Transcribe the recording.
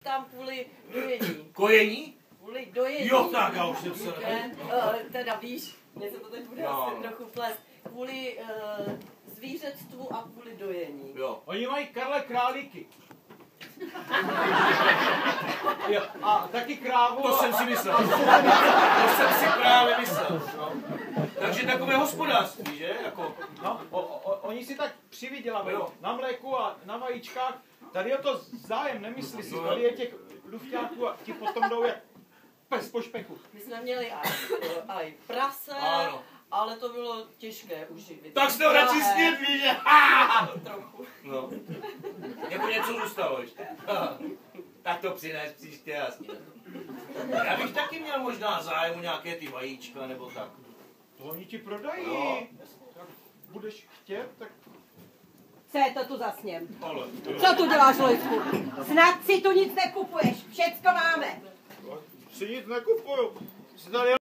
tam kvůli dojení. Kojení? Kvůli dojení. Jo, tak, já už jsem se... Teda víš, něco to teď bude asi trochu plést. Kvůli zvířectvu a kvůli dojení. Jo. Oni mají Karle králíky. Jo, a taky krávu. To jsem si myslel. To jsem si právě myslel. No. Takže takové hospodářství, že? Jako... No, oni si tak přivydělávají Jo. na mléku a na vajíčkách. Tady je to zájem, nemyslí si. Tady je těch lufťáků a ti potom jdou jak pes po špechu. My jsme měli aj prase, ano. ale to bylo těžké uživit. Tak jste ho radši snět, víš? Trochu. No. Jako něco zůstalo ještě. Tak to přines příště a sněd. Já bych taky měl možná zájem o nějaké ty vajíčka nebo tak. To oni ti prodají. No. Jak budeš chtět, tak... Co je to tu za sněm? Ale, Co tu děláš, Lojsku? Snad si tu nic nekupuješ, všecko máme. Si nic nekupuju. Si tady